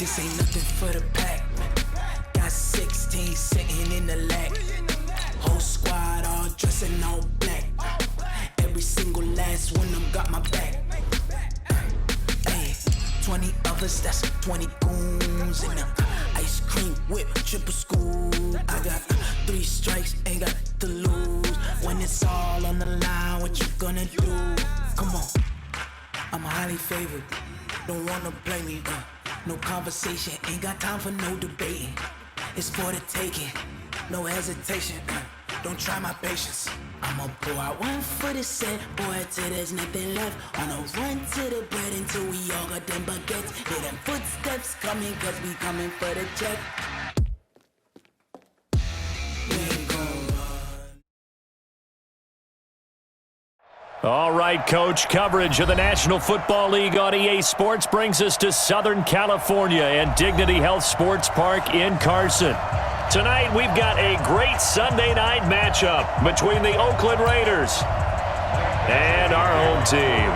This ain't nothing for the pack. Got 16 sitting in the lag. Whole squad all dressing all black. Every single last one of them got my back. Hey, 20 others, that's 20 goons in the ice cream whip, triple school. I got 3 strikes, ain't got to lose. When it's all on the line, what you gonna do? Come on, I'm highly favored. Don't wanna blame me, no conversation, ain't got time for no debating. It's for the taking, no hesitation, don't try my patience. I'ma pour out one for the set, boy, till there's nothing left. On a run to the bread until we all got them baguettes. Hear them footsteps coming, cause we coming for the check. We ain't gon' run. All right, Coach, coverage of the National Football League on EA Sports brings us to Southern California and Dignity Health Sports Park in Carson. Tonight, we've got a great Sunday night matchup between the Oakland Raiders and our home team.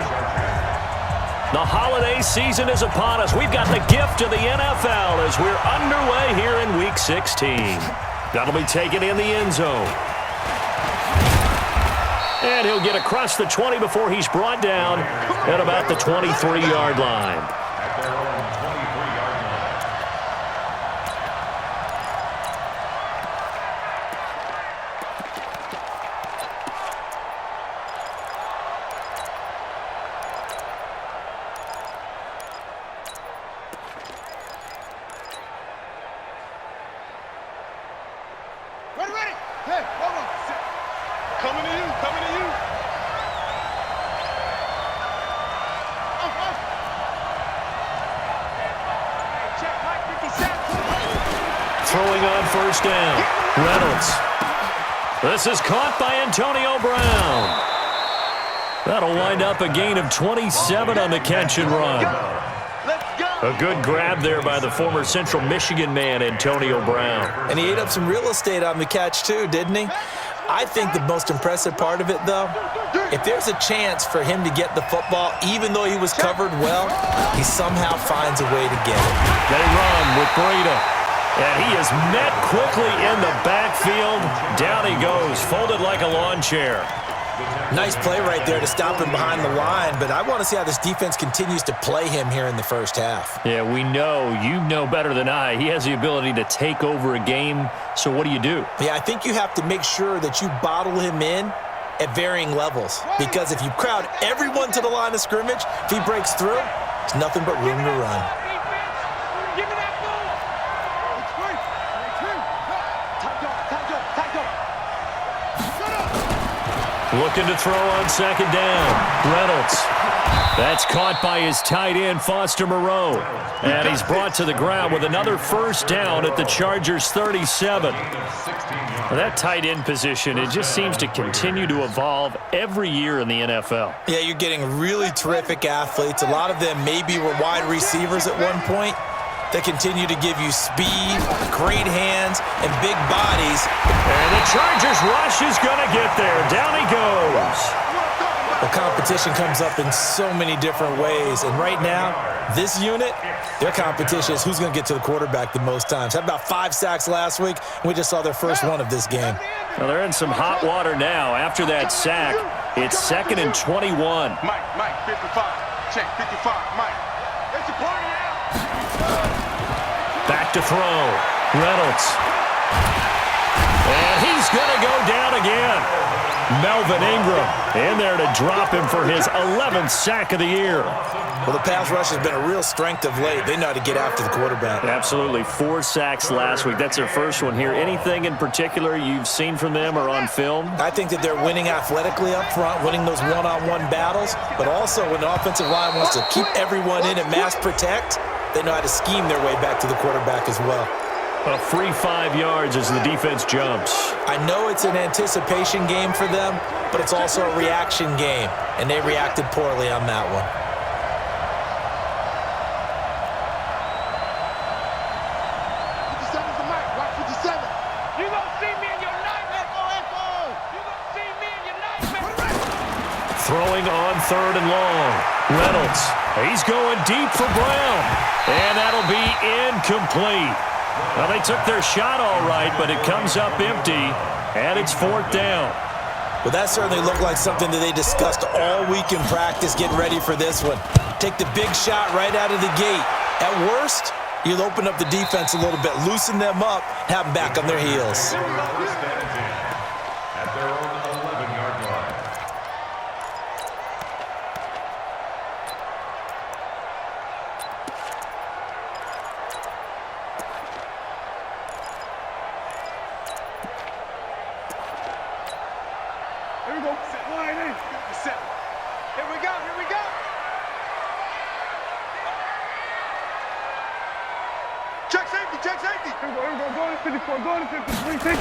The holiday season is upon us. We've got the gift of the NFL as we're underway here in Week 16. That'll be taken in the end zone. And he'll get across the 20 before he's brought down at about the 23-yard line. Ready. Hey, hold on. Coming to you. Check, Mike 57. Throwing on first down. Reynolds. This is caught by Antonio Brown. That'll wind up a gain of 27 on the catch and run. A good grab there by the former Central Michigan man, Antonio Brown. And he ate up some real estate on the catch too, didn't he? I think the most impressive part of it, though, if there's a chance for him to get the football, even though he was covered well, he somehow finds a way to get it. They run with Breida. And he is met quickly in the backfield. Down he goes, folded like a lawn chair. Nice play right there to stop him behind the line, but I want to see how this defense continues to play him here in the first half. Yeah, we know. You know better than I. He has the ability to take over a game, so what do you do? Yeah, I think you have to make sure that you bottle him in at varying levels, because if you crowd everyone to the line of scrimmage, if he breaks through, it's nothing but room to run. Looking to throw on second down. Reynolds. That's caught by his tight end, Foster Moreau. And he's brought to the ground with another first down at the Chargers' 37. That tight end position, it just seems to continue to evolve every year in the NFL. Yeah, you're getting really terrific athletes. A lot of them maybe were wide receivers at one point. They continue to give you speed, great hands, and big bodies. And the Chargers rush is going to get there. Down he goes. The competition comes up in so many different ways. And right now, this unit, their competition is who's going to get to the quarterback the most times. Had about 5 sacks last week, and we just saw their first one of this game. Well, they're in some hot water now. After that sack, it's 2nd and 21. Mike, 55. Check, 55, Mike. It's a party now. Back to throw. Reynolds. And he's going to go down again. Melvin Ingram in there to drop him for his 11th sack of the year. Well, the pass rush has been a real strength of late. They know how to get after the quarterback. Absolutely. 4 sacks last week. That's their first one here. Anything in particular you've seen from them or on film? I think that they're winning athletically up front, winning those one-on-one battles, but also when the offensive line wants to keep everyone in and mass protect, they know how to scheme their way back to the quarterback as well. A free 5 yards as the defense jumps. I know it's an anticipation game for them, but it's also a reaction game, and they reacted poorly on that one. Throwing on 3rd and long. Reynolds. He's going deep for Brown. And that'll be incomplete. Well, they took their shot all right, but it comes up empty, and it's 4th down. Well, that certainly looked like something that they discussed all week in practice getting ready for this one. Take the big shot right out of the gate. At worst, you'll open up the defense a little bit, loosen them up, have them back on their heels. At their own 11-yard line. Here we go. Line in. Set. Here we go. Here we go. Check safety. Check safety. Here we go. Here we go. Go to 54. Go to 53.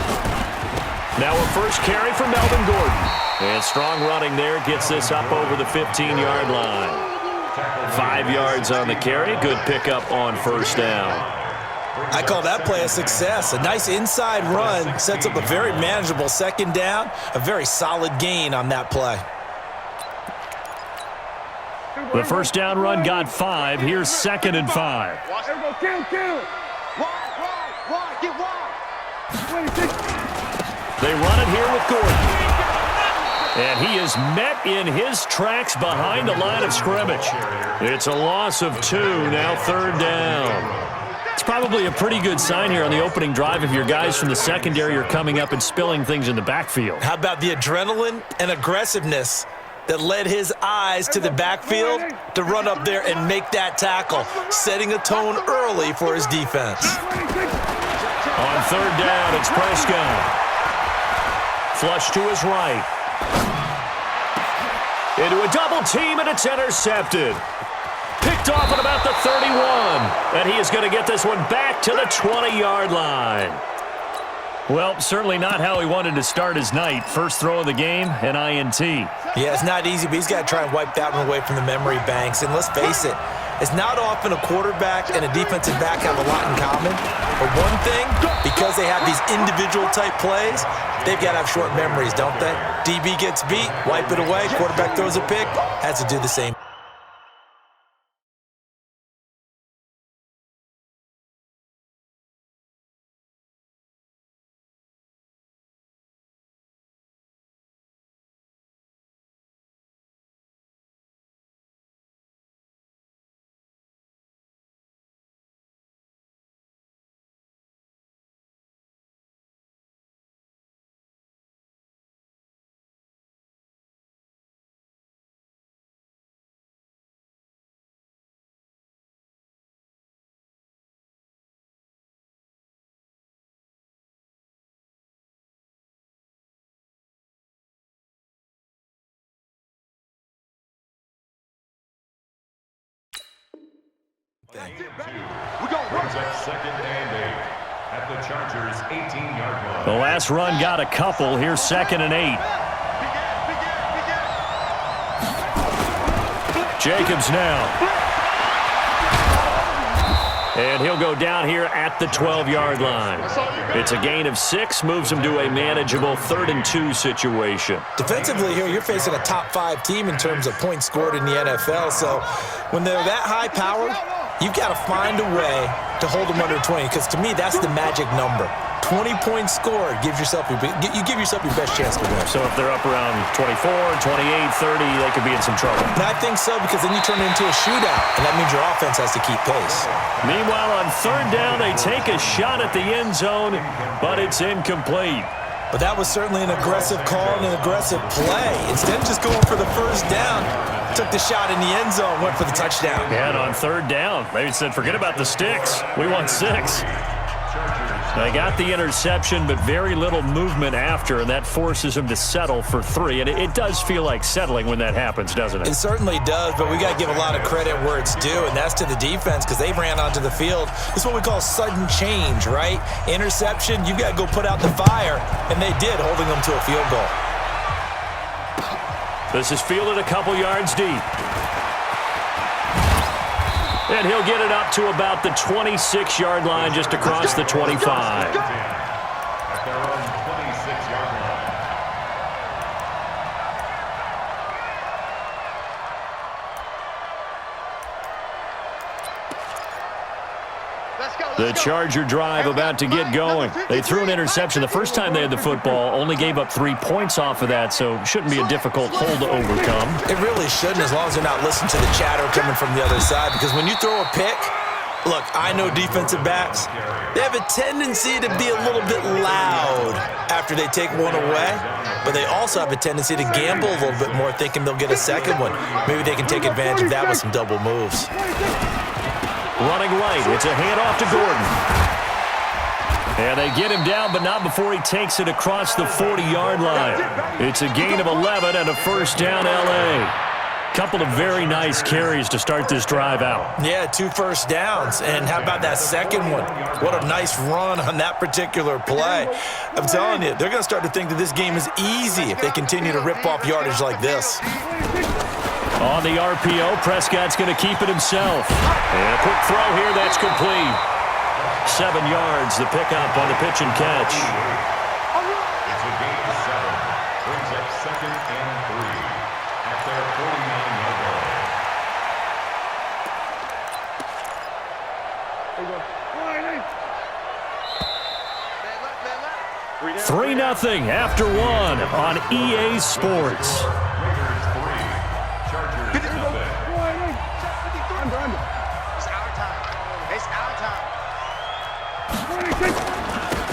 Now a first carry for Melvin Gordon. And strong running there gets this up over the 15-yard line. 5 yards on the carry. Good pickup on first down. I call that play a success. A nice inside run sets up a very manageable second down. A very solid gain on that play. The first down run got 5. Here's 2nd and 5. Here we go. Kill. Wide. Get wide. 26. They run it here with Gordon. And he is met in his tracks behind the line of scrimmage. It's a loss of 2, now 3rd down. It's probably a pretty good sign here on the opening drive if your guys from the secondary are coming up and spilling things in the backfield. How about the adrenaline and aggressiveness that led his eyes to the backfield to run up there and make that tackle, setting a tone early for his defense. On 3rd down, it's Prescott. Flush to his right. Into a double team, and it's intercepted. Picked off at about the 31. And he is going to get this one back to the 20-yard line. Well, certainly not how he wanted to start his night. First throw of the game, an INT. Yeah, it's not easy, but he's got to try and wipe that one away from the memory banks. And let's face it, it's not often a quarterback and a defensive back have a lot in common. But one thing, because they have these individual type plays, they've got to have short memories, don't they? DB gets beat, wipe it away, quarterback throws a pick, has to do the same. Brings up 2nd and 8 at the Chargers' 18-yard line. The last run got a couple. Here's 2nd and 8. Jacobs now. And he'll go down here at the 12-yard line. It's a gain of 6, moves him to a manageable 3rd and 2 situation. Defensively here, you're facing a top 5 team in terms of points scored in the NFL. So when they're that high powered, you've got to find a way to hold them under 20, because to me, that's the magic number. 20 points scored gives yourself you give yourself your best chance to win. So if they're up around 24, 28, 30, they could be in some trouble. And I think so, because then you turn it into a shootout, and that means your offense has to keep pace. Meanwhile, on 3rd down, they take a shot at the end zone, but it's incomplete. But that was certainly an aggressive call and an aggressive play. Instead of just going for the first down, took the shot in the end zone, went for the touchdown. And on 3rd down, they said, forget about the sticks. We want 6. They got the interception, but very little movement after, and that forces him to settle for 3. And it does feel like settling when that happens, doesn't it? It certainly does, but we got to give a lot of credit where it's due, and that's to the defense, because they ran onto the field. This is what we call sudden change, right? Interception, you got to go put out the fire, and they did, holding them to a field goal. This is fielded a couple yards deep. And he'll get it up to about the 26-yard line, just across the 25. At their own 26-yard line. The Charger drive about to get going. They threw an interception the first time they had the football, only gave up 3 points off of that, so it shouldn't be a difficult hole to overcome. It really shouldn't, as long as they're not listening to the chatter coming from the other side, because when you throw a pick, look, I know defensive backs, they have a tendency to be a little bit loud after they take one away, but they also have a tendency to gamble a little bit more, thinking they'll get a second one. Maybe they can take advantage of that with some double moves. Running right, it's a handoff to Gordon. And they get him down, but not before he takes it across the 40-yard line. It's a gain of 11 and a first down, L.A. Couple of very nice carries to start this drive out. Yeah, 2 first downs. And how about that second one? What a nice run on that particular play. I'm telling you, they're going to start to think that this game is easy if they continue to rip off yardage like this. On the RPO, Prescott's going to keep it himself. And a quick throw here, that's complete. 7 yards, the pickup on the pitch and catch. It's a gain of 7. Brings up 2nd and 3 at their 49-yard line. 3-0 after 1 on EA Sports.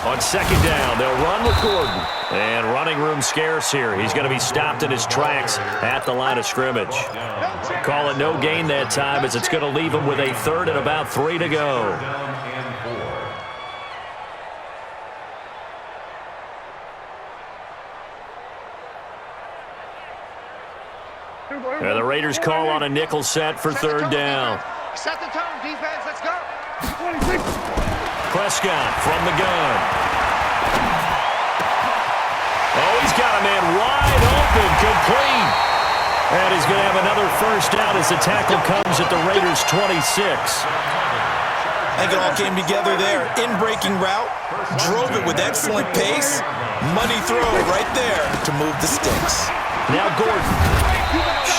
On second down, they'll run with Gordon. And running room scarce here. He's going to be stopped in his tracks at the line of scrimmage. Call it no gain that time, as it's going to leave him with a 3rd and about 3 to go. And the Raiders call on a nickel set for 3rd down. Set the tone, defense, let's go. Prescott from the gun. Oh, he's got a man wide open, complete. And he's going to have another first down as the tackle comes at the Raiders' 26. I think it all came together there. In-breaking route, drove it with excellent pace. Money throw right there to move the sticks. Now Gordon.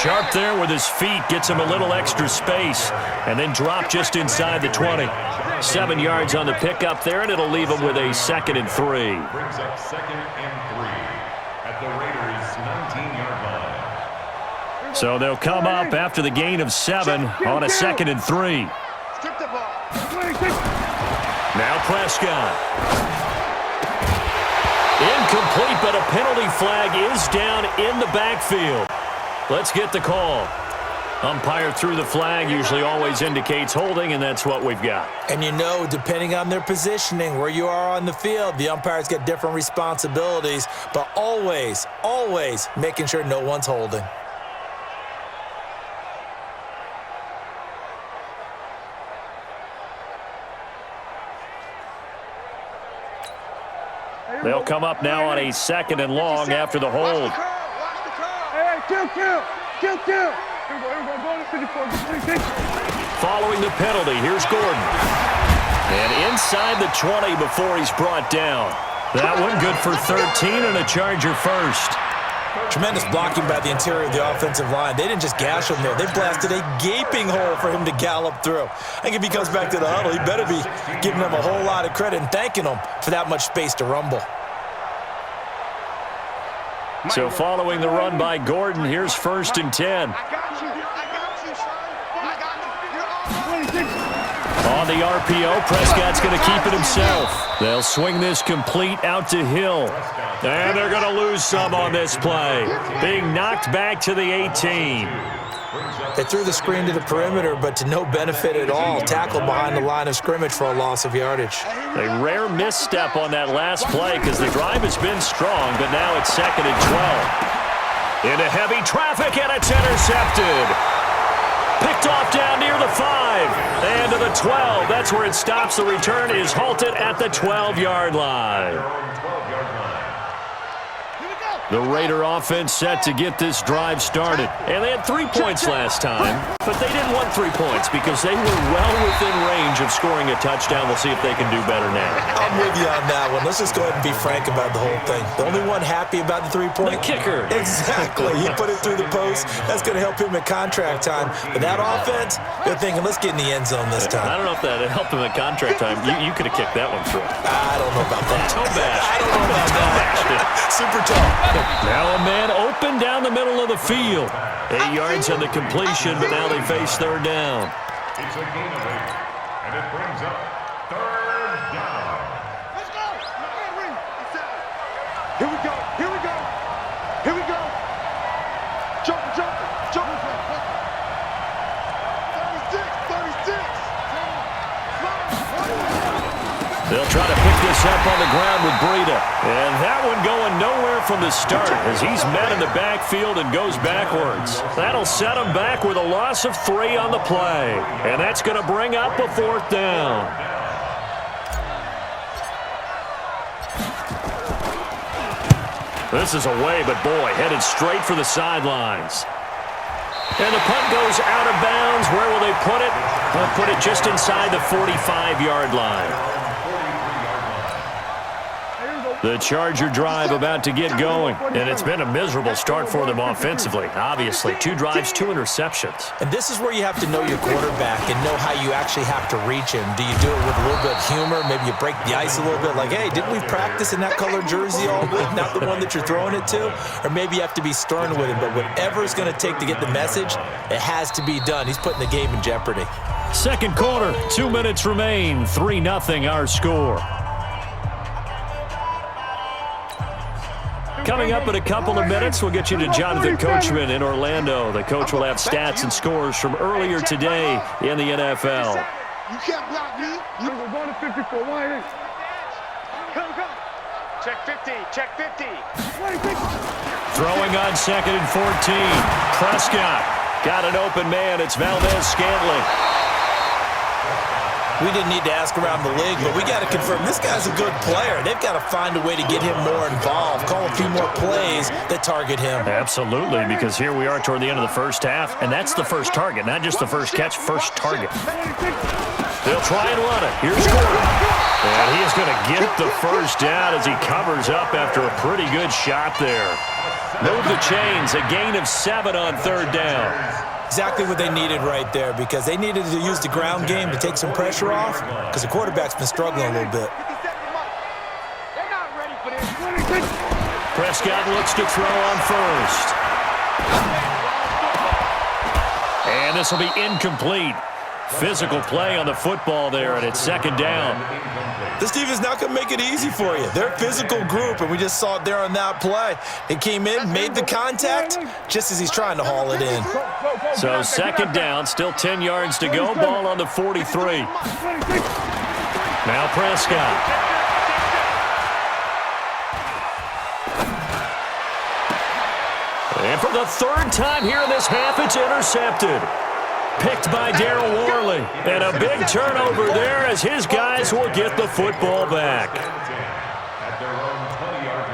Sharp there with his feet, gets him a little extra space, and then drop just inside the 20. 7 yards on the pickup there, and it'll leave him with a 2nd and 3. Brings up 2nd and 3 at the Raiders' 19-yard line. So they'll come up after the gain of 7 on a 2nd and 3. Strip the ball. Now Prescott. Incomplete, but a penalty flag is down in the backfield. Let's get the call. Umpire threw the flag, usually always indicates holding, and that's what we've got. And you know, depending on their positioning, where you are on the field, the umpires get different responsibilities, but always, always making sure no one's holding. They'll come up now on a 2nd and long after the hold. Hey, kill. Following the penalty, here's Gordon. And inside the 20 before he's brought down. That one good for 13 and a Charger first. Tremendous blocking by the interior of the offensive line. They didn't just gash him there. They blasted a gaping hole for him to gallop through. I think if he comes back to the huddle, he better be giving them a whole lot of credit and thanking them for that much space to rumble. So following the run by Gordon, here's 1st and 10. I got you, son. I got you. You're all On the RPO, Prescott's going to keep it himself. They'll swing this complete out to Hill. And they're going to lose some on this play. Being knocked back to the 18. They threw the screen to the perimeter, but to no benefit at all. Tackled behind the line of scrimmage for a loss of yardage. A rare misstep on that last play because the drive has been strong, but now it's 2nd and 12. Into heavy traffic, and it's intercepted. Picked off down near the 5. And to the 12. That's where it stops. The return is halted at the 12-yard line. The Raider offense set to get this drive started. And they had 3 points last time, but they didn't want 3 points because they were well within range of scoring a touchdown. We'll see if they can do better now. I'm with you on that one. Let's just go ahead and be frank about the whole thing. The only one happy about the three-point? The kicker. Exactly. He put it through the post. That's going to help him at contract time. But that offense, they're thinking, let's get in the end zone this time. I don't know if that helped him at contract time. You could have kicked that one through. I don't know about that. Toe bash. I don't know about that. Super tough. Now a man open down the middle of the field. 8 yards on the completion, but now they face third down. It's a gain of 8, and it brings up third down. Let's go. Here we go. Here we go. Here we go. Jump. 36. They'll try to pick this up on the ground with Breida. And that one going nowhere from the start as he's met in the backfield and goes backwards. That'll set him back with a loss of 3 on the play. And that's going to bring up a 4th down. This is away, but boy, headed straight for the sidelines. And the punt goes out of bounds. Where will they put it? They'll put it just inside the 45-yard line. The Charger drive about to get going, and it's been a miserable start for them offensively. Obviously, 2 drives, 2 interceptions. And this is where you have to know your quarterback and know how you actually have to reach him. Do you do it with a little bit of humor? Maybe you break the ice a little bit, like, hey, didn't we practice in that colored jersey all week, not the one that you're throwing it to? Or maybe you have to be stern with him, but whatever it's going to take to get the message, it has to be done. He's putting the game in jeopardy. Second quarter, 2 minutes remain, 3-0 our score. Coming up in a couple of minutes, we'll get you to Jonathan Coachman in Orlando. The coach will have stats and scores from earlier today in the NFL. You can't block me. We're going to 54. Why? Come. Check 50. Throwing on 2nd and 14. Prescott got an open man. It's Valdez-Scantling. We didn't need to ask around the league, but we got to confirm this guy's a good player. They've got to find a way to get him more involved, call a few more plays that target him. Absolutely, because here we are toward the end of the first half, and that's the first target, not just the first catch, first target. They'll try and run it. Here's Gordon. And he is going to get the first down as he covers up after a pretty good shot there. Move the chains, a gain of 7 on third down. Exactly what they needed right there, because they needed to use the ground game to take some pressure off, because the quarterback's been struggling a little bit. Prescott looks to throw on first. And this will be incomplete. Physical play on the football there, and it's second down. This defense not going to make it easy for you. They're a physical group, and we just saw it there on that play. It came in, made the contact, just as he's trying to haul it in. So second down, still 10 yards to go. Ball on the 43. Now Prescott. And for the 3rd time here in this half, it's intercepted. Picked by Darryl Worley. And a big turnover there as his guys will get the football back. At their own 20-yard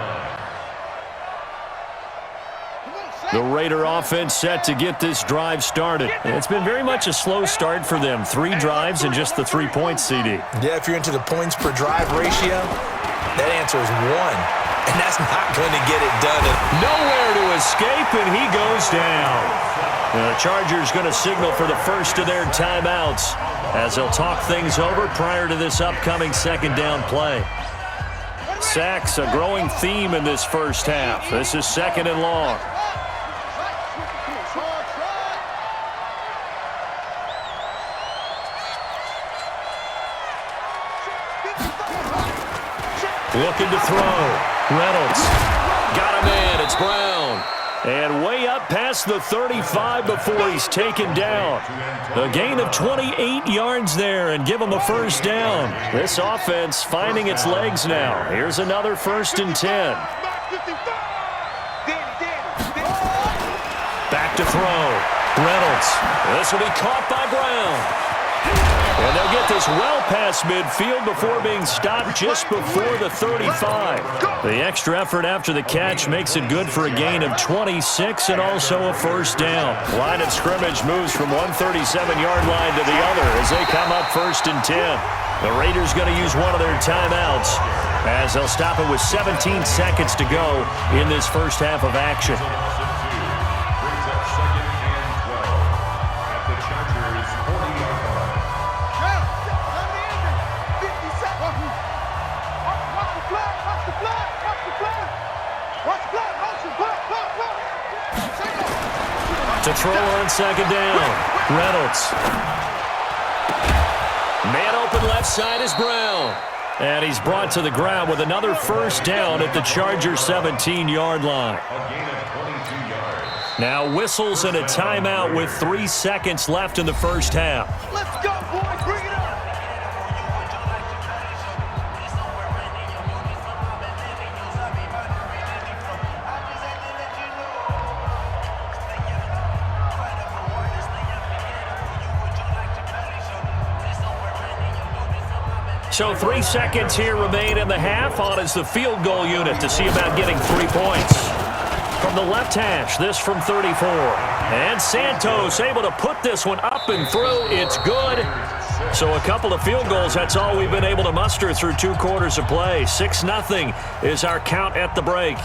line. The Raider offense set to get this drive started. And it's been very much a slow start for them. 3 drives and just the 3 points, CD. Yeah, if you're into the points per drive ratio, that answer is 1. And that's not going to get it done. Nowhere to escape, and he goes down. The Chargers going to signal for the first of their timeouts as they'll talk things over prior to this upcoming second down play. Sacks, a growing theme in this first half. This is 2nd and long. Looking to throw. Reynolds got a man. It's Brown. And way up past the 35 before he's taken down. A gain of 28 yards there and give him a first down. This offense finding its legs now. Here's another 1st and 10. Back to throw. Reynolds. This will be caught by Brown. And they'll get this well past midfield before being stopped just before the 35. The extra effort after the catch makes it good for a gain of 26 and also a first down. Line of scrimmage moves from one 37-yard line to the other as they come up 1st and 10. The Raiders going to use one of their timeouts as they'll stop it with 17 seconds to go in this first half of action. To throw on 2nd down. Reynolds. Man open left side is Brown. And he's brought to the ground with another first down at the Chargers' 17-yard line. Now whistles and a timeout with 3 seconds left in the first half. Let's go, boys. Bring it up. So 3 seconds here remain in the half. On is the field goal unit to see about getting 3 points. From the left hash, this from 34. And Santos able to put this one up and through. It's good. So a couple of field goals, that's all we've been able to muster through 2 quarters of play. 6-0 is our count at the break.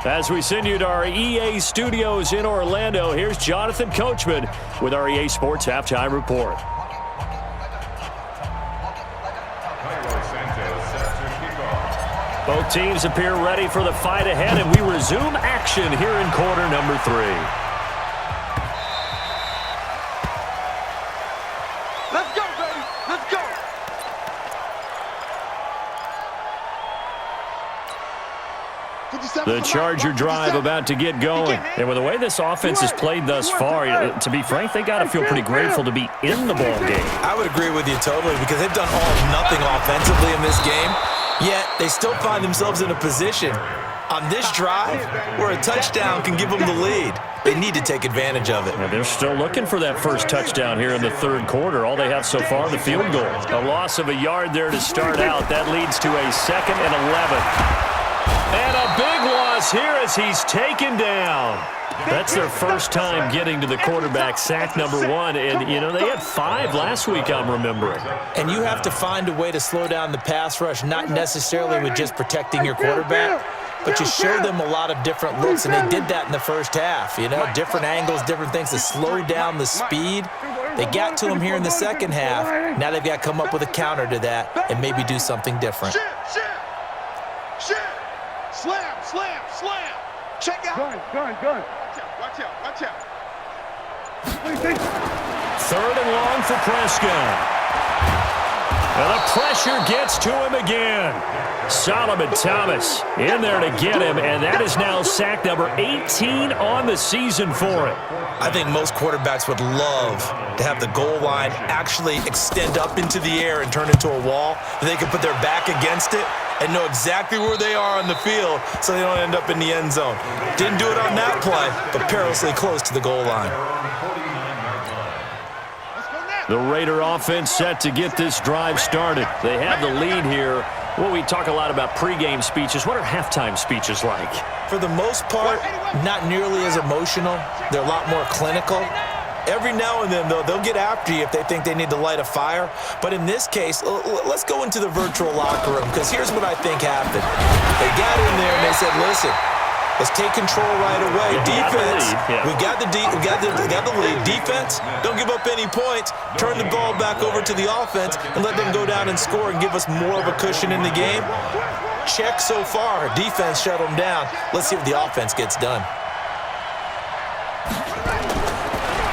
As we send you to our EA studios in Orlando, here's Jonathan Coachman with our EA Sports Halftime Report. Both teams appear ready for the fight ahead, and we resume action here in quarter number 3. Let's go, baby. Let's go. The Charger drive about to get going. And with the way this offense has played thus far, to be frank, they got to feel pretty grateful to be in the ball game. I would agree with you totally because they've done all or nothing offensively in this game, yet they still find themselves in a position on this drive where a touchdown can give them the lead. They need to take advantage of it. And they're still looking for that first touchdown here in the 3rd quarter. All they have so far, the field goal. A loss of a yard there to start out. That leads to a 2nd and 11. And a big loss here as he's taken down. That's their first time getting to the quarterback, sack number 1. And, you know, they had 5 last week, I'm remembering. And you have to find a way to slow down the pass rush, not necessarily with just protecting your quarterback, but you show them a lot of different looks, and they did that in the first half. You know, different angles, different things to slow down the speed. They got to him here in the second half. Now they've got to come up with a counter to that and maybe do something different. Shit. Slam, slam, slam. Check out. Gun. Watch out. 3rd and long for Prescott. And the pressure gets to him again. Solomon Thomas in there to get him, and that is now sack number 18 on the season for it. I think most quarterbacks would love to have the goal line actually extend up into the air and turn into a wall. They can put their back against it and know exactly where they are on the field so they don't end up in the end zone. Didn't do it on that play, but perilously close to the goal line. The Raider offense set to get this drive started. They have the lead here. Well, we talk a lot about pregame speeches. What are halftime speeches like? For the most part, not nearly as emotional. They're a lot more clinical. Every now and then, though, they'll get after you if they think they need to light a fire. But in this case, let's go into the virtual locker room, because here's what I think happened. They got in there and they said, listen, let's take control right away. Defense, we got the lead. Defense, don't give up any points. Turn the ball back over to the offense and let them go down and score and give us more of a cushion in the game. Check so far. Defense shut them down. Let's see what the offense gets done.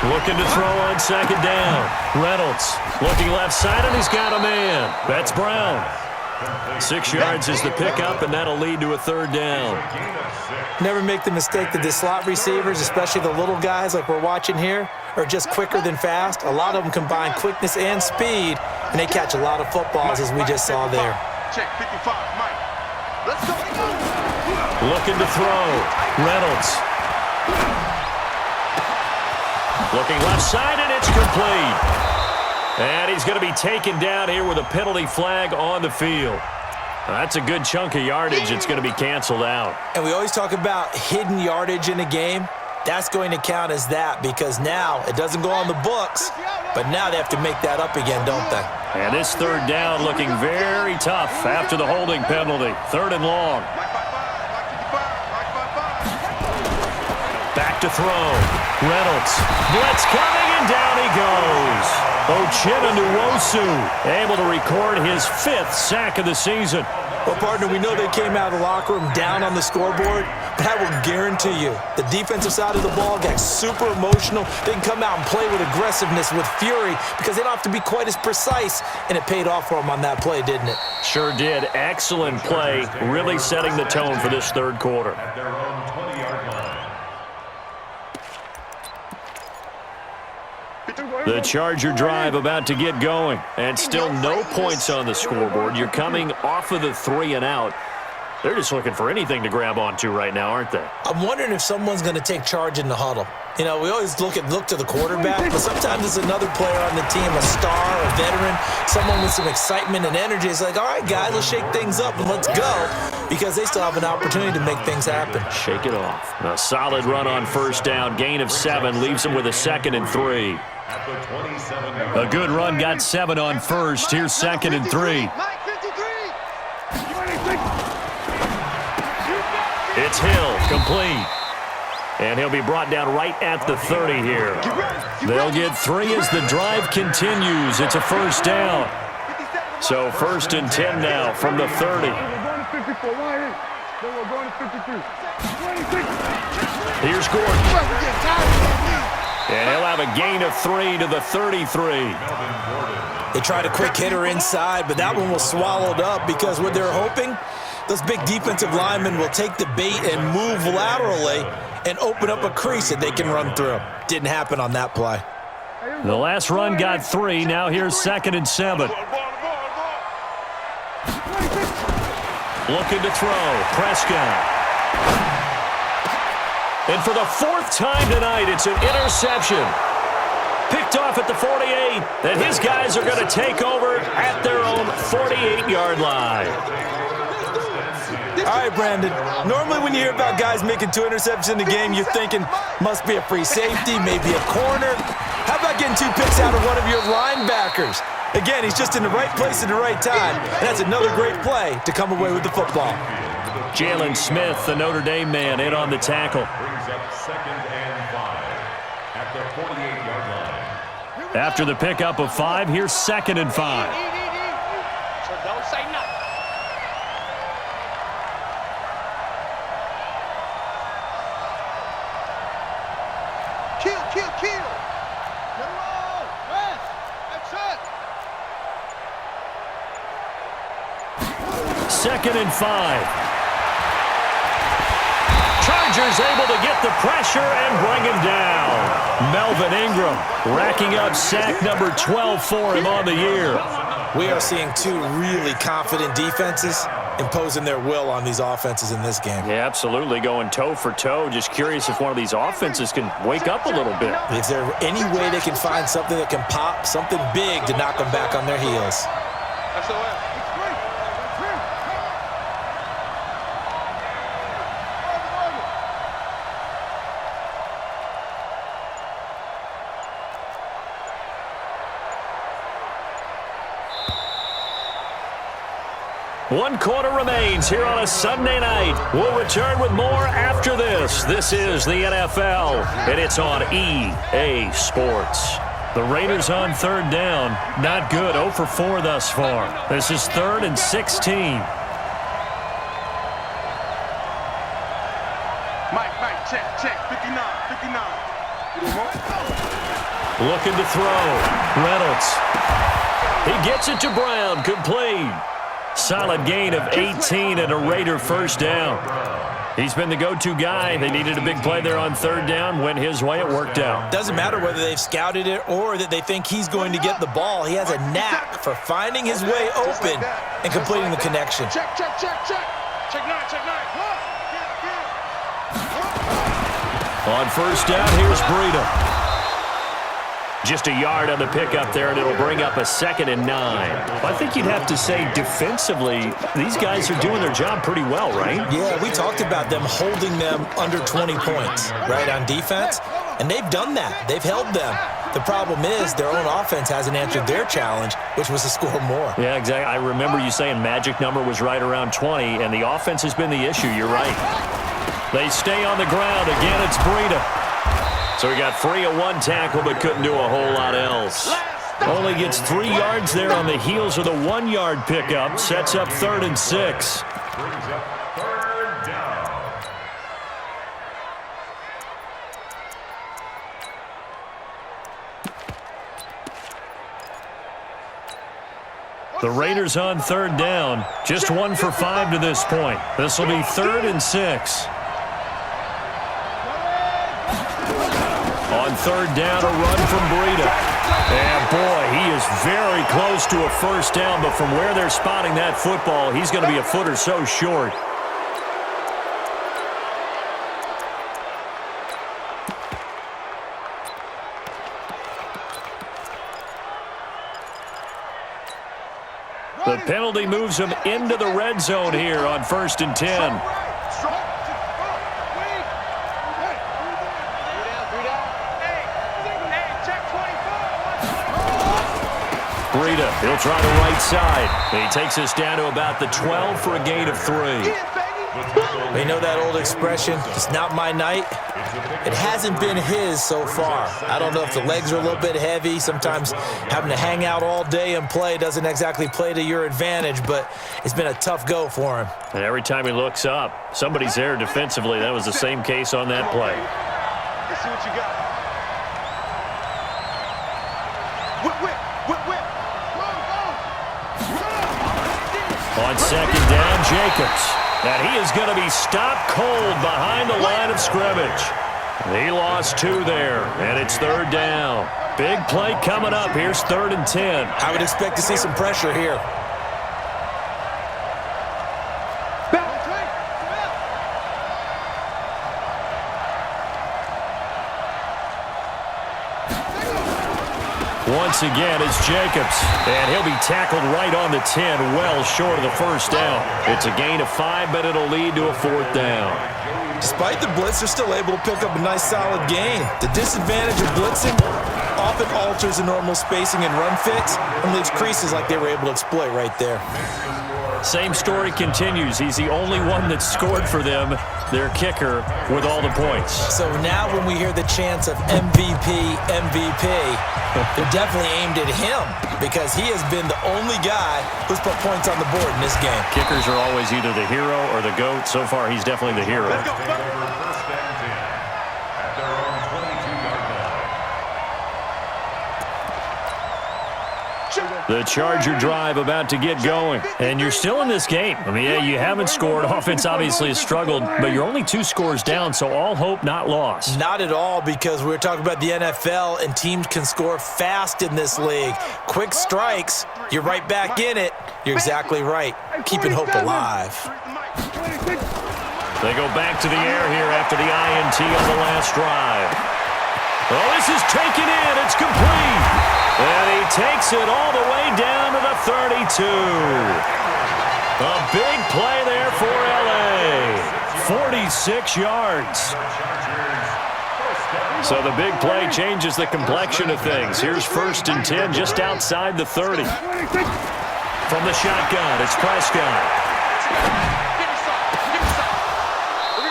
Looking to throw on second down. Reynolds looking left side, and he's got a man. That's Brown. 6 yards is the pickup, and that'll lead to a third down. Never make the mistake that the slot receivers, especially the little guys like we're watching here, are just quicker than fast. A lot of them combine quickness and speed, and they catch a lot of footballs, as we just saw there. Check 55, Mike. Let's go. Looking to throw. Reynolds. Looking left side, and it's complete. And he's going to be taken down here with a penalty flag on the field. That's a good chunk of yardage. It's going to be canceled out. And we always talk about hidden yardage in a game. That's going to count as that because now it doesn't go on the books, but now they have to make that up again, don't they? And this third down looking very tough after the holding penalty. Third and long. Back to throw. Reynolds. Blitz coming, and down he goes. Uchenna-Nwosu able to record his 5th sack of the season. Well, partner, we know they came out of the locker room down on the scoreboard, but I will guarantee you the defensive side of the ball got super emotional. They can come out and play with aggressiveness, with fury, because they don't have to be quite as precise, and it paid off for them on that play, didn't it? Sure did. Excellent play, really setting the tone for this third quarter. At their own 20-yard line. The Charger drive about to get going, and still no points on the scoreboard. You're coming off of the 3 and out. They're just looking for anything to grab onto right now, aren't they? I'm wondering if someone's going to take charge in the huddle. You know, we always look to the quarterback, but sometimes it's another player on the team, a star, a veteran, someone with some excitement and energy. It's like, all right, guys, let's shake things up and let's go, because they still have an opportunity to make things happen. Shake it off. A solid run on first down. Gain of 7 leaves them with a 2nd and 3. A good run got 7 on first. Here's 2nd and 3. It's Hill, complete. And he'll be brought down right at the 30 here. They'll get 3 as the drive continues. It's a first down. So 1st and 10 now from the 30. Here's Gordon. And he'll have a gain of 3 to the 33. They tried a quick hitter inside, but that one was swallowed up because what they're hoping, those big defensive linemen will take the bait and move laterally and open up a crease that they can run through. Didn't happen on that play. The last run got 3. Now here's 2nd and 7. Looking to throw. Prescott. And for the 4th time tonight, it's an interception. Picked off at the 48, and his guys are going to take over at their own 48-yard line. All right, Brandon. Normally when you hear about guys making 2 interceptions in the game, you're thinking must be a free safety, maybe a corner. How about getting 2 picks out of one of your linebackers? Again, he's just in the right place at the right time, and that's another great play to come away with the football. Jalen Smith, the Notre Dame man, in on the tackle. Brings up 2nd and 5 at the 48-yard line. After the pickup of 5, here's 2nd and 5. So don't say nothing. Kill. Get low. Rest. That's it. 2nd and 5. Chargers able to get the pressure and bring him down. Melvin Ingram racking up sack number 12 for him on the year. We are seeing 2 really confident defenses imposing their will on these offenses in this game. Yeah, absolutely, going toe for toe. Just curious if one of these offenses can wake up a little bit. Is there any way they can find something that can pop, something big to knock them back on their heels? That's the way. One quarter remains here on a Sunday night. We'll return with more after this. This is the NFL, and it's on EA Sports. The Raiders on 3rd down. Not good. 0 for 4 thus far. This is 3rd and 16. Mike, check. 59. Looking to throw. Reynolds. He gets it to Brown. Complete. Solid gain of 18 and a Raider first down. He's been the go-to guy. They needed a big play there on 3rd down. Went his way. It worked out. Doesn't matter whether they've scouted it or that they think he's going to get the ball. He has a knack for finding his way open and completing the connection. Check. Check 9. On first down, here's Breida. Just a yard on the pickup there, and it'll bring up a 2nd and 9. I think you'd have to say defensively, these guys are doing their job pretty well, right? Yeah, we talked about them holding them under 20 points, right, on defense, and they've done that. They've held them. The problem is their own offense hasn't answered their challenge, which was to score more. Yeah, exactly. I remember you saying magic number was right around 20, and the offense has been the issue. You're right. They stay on the ground. Again, it's Breida. So he got free of one tackle but couldn't do a whole lot else. Only gets 3 yards there on the heels of the 1-yard pickup. Sets up 3rd and 6. Brings up 3rd down. The Raiders on 3rd down. Just 1 for 5 to this point. This will be 3rd and 6. On 3rd down, a run from Breida. And, boy, he is very close to a first down, but from where they're spotting that football, he's going to be a foot or so short. The penalty moves him into the red zone here on 1st and 10. Breida, he'll try the right side. He takes us down to about the 12 for a gain of 3. You know that old expression, it's not my night? It hasn't been his so far. I don't know if the legs are a little bit heavy. Sometimes having to hang out all day and play doesn't exactly play to your advantage, but it's been a tough go for him. And every time he looks up, somebody's there defensively. That was the same case on that play. Let's see what you got. Whip. On 2nd down, Jacobs. And he is going to be stopped cold behind the line of scrimmage. He lost 2 there, and it's 3rd down. Big play coming up. Here's 3rd and 10. I would expect to see some pressure here. Once again, it's Jacobs, and he'll be tackled right on the 10, well short of the first down. It's a gain of 5, but it'll lead to a 4th down. Despite the blitz, they're still able to pick up a nice, solid gain. The disadvantage of blitzing often alters the normal spacing and run fits and leaves creases like they were able to exploit right there. Same story continues. He's the only one that scored for them, their kicker, with all the points. So now when we hear the chants of MVP, they're definitely aimed at him because he has been the only guy who's put points on the board in this game. Kickers are always either the hero or the GOAT. So far, he's definitely the hero. First and 10 at their own 22-yard line. The Charger drive about to get going. And you're still in this game. I mean, yeah, you haven't scored. Offense obviously has struggled, but you're only 2 scores down, so all hope not lost. Not at all, because we were talking about the NFL, and teams can score fast in this league. Quick strikes, you're right back in it. You're exactly right. Keeping hope alive. They go back to the air here after the INT on the last drive. Oh, this is taken in. It's complete. And he takes it all the way down to the 32. A big play there for L.A. 46 yards. So the big play changes the complexion of things. Here's 1st and 10 just outside the 30. From the shotgun, it's Prescott.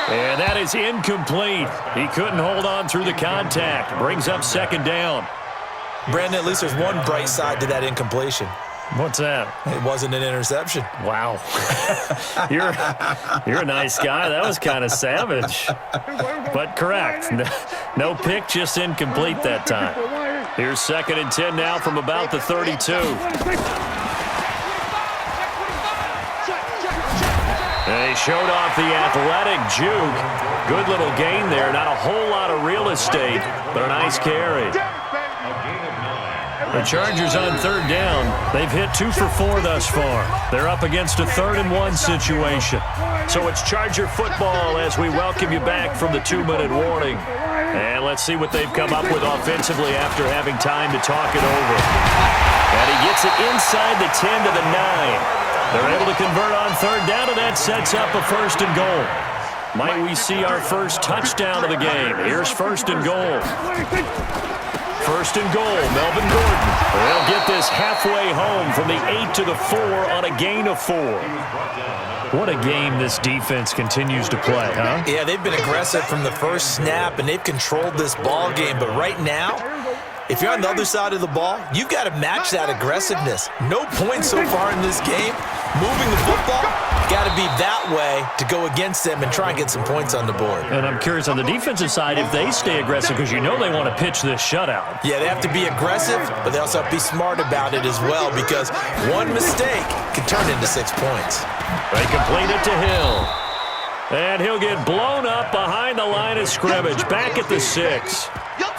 And that is incomplete. He couldn't hold on through the contact. Brings up 2nd down. Brandon, at least there's one bright side to that incompletion. What's that? It wasn't an interception. Wow. You're a nice guy. That was kind of savage. But correct. No pick, just incomplete that time. Here's 2nd and 10 now from about the 32. They showed off the athletic juke. Good little gain there. Not a whole lot of real estate, but a nice carry. The Chargers on 3rd down. They've hit 2 for 4 thus far. They're up against a 3rd and 1 situation. So it's Charger football as we welcome you back from the 2-minute warning. And let's see what they've come up with offensively after having time to talk it over. And he gets it inside the 10 to the 9. They're able to convert on third down, and that sets up a 1st and goal. Might we see our first touchdown of the game? Here's 1st and goal. 1st and goal, Melvin Gordon. They'll get this halfway home from the 8 to the 4 on a gain of 4. What a game this defense continues to play, huh? Yeah, they've been aggressive from the first snap, and they've controlled this ball game. But right now, if you're on the other side of the ball, you've got to match that aggressiveness. No points so far in this game. Moving the football, got to be that way to go against them and try and get some points on the board. And I'm curious on the defensive side if they stay aggressive, because you know they want to pitch this shutout. Yeah, they have to be aggressive, but they also have to be smart about it as well, because one mistake can turn into 6 points. They complete it to Hill. And he'll get blown up behind the line of scrimmage, back at the 6.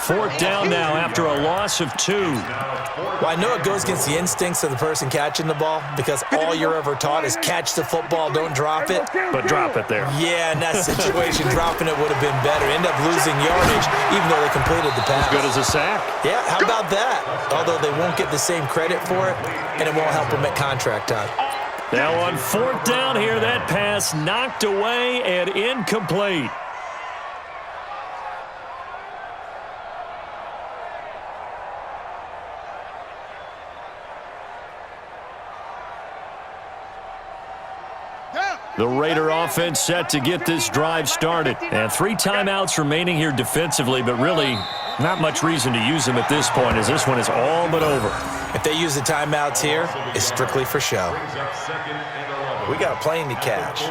4th down now after a loss of 2. Well, I know it goes against the instincts of the person catching the ball, because all you're ever taught is catch the football, don't drop it. But drop it there. Yeah, in that situation, dropping it would have been better. End up losing yardage, even though they completed the pass. As good as a sack. Yeah, how about that? Although they won't get the same credit for it, and it won't help them at contract time. Now on 4th down here, that pass knocked away and incomplete. The Raider offense set to get this drive started. And 3 timeouts remaining here defensively, but really not much reason to use them at this point, as this one is all but over. If they use the timeouts here, it's strictly for show. We got a plane to catch.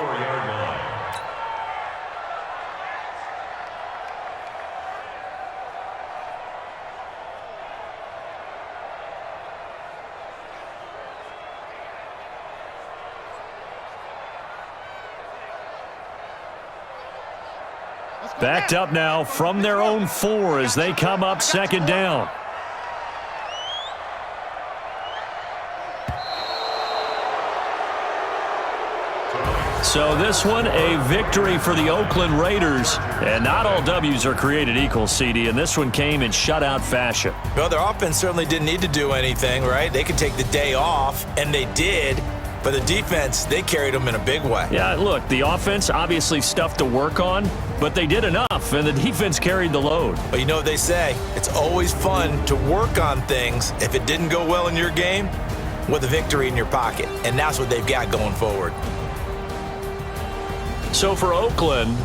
Backed up now from their own 4 as they come up 2nd down. So this one, a victory for the Oakland Raiders. And not all W's are created equal, CD, and this one came in shutout fashion. Well, their offense certainly didn't need to do anything, right? They could take the day off, and they did. But the defense, they carried them in a big way. Yeah, look, the offense, obviously stuff to work on, but they did enough, and the defense carried the load. But you know what they say, it's always fun to work on things if it didn't go well in your game with a victory in your pocket. And that's what they've got going forward. So for Oakland,